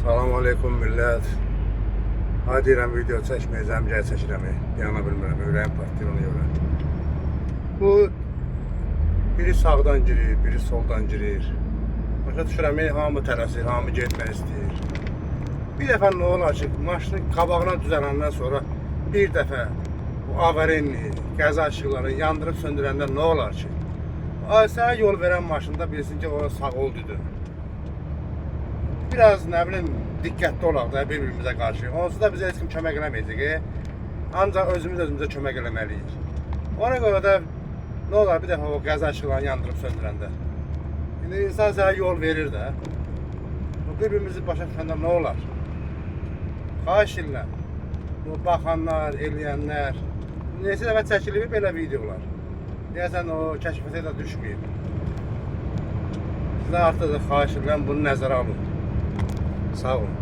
Salam aleykum millət. Ha deyirəm video çəkməyəcəm, gəl çəkirəm. Yana bilmirəm, ürəyim partlayır ona görə. Bu biri sağdan girir, biri soldan girir. Başa düşürəm, hamı tələsir, hamı getmək istəyir. Bir dəfə nə olar ki, maşını qabağına düzələndən sonra bir dəfə bu avarenli, qəza işıqları yandırıb söndürəndə nə olar ki? Sənə yol verən maşında bilsin ki, o sağ ol düdür. Biraz nə bilim diqqətli olaq da bir-birimizə qarşı. Onsuz da bizə heç kim kömək eləməyəcək. Ancaq özümüzə kömək eləməliyik. Ona görə də nə olar bir dəfə o qəza işıqlarını yandırıb söndürəndə. İndi insan sənə yol verir də. Bir-birimizi başa düşəndə nə olar? Xahiş edirəm. Bu baxanlar, eləyənlər. Neçə dəfə çəkilib belə videolar. Deyəsən o kəşfiyyata da düşməyib. Sizə artıq da xahiş edirəm bunu nəzərə alın. Sağ olun.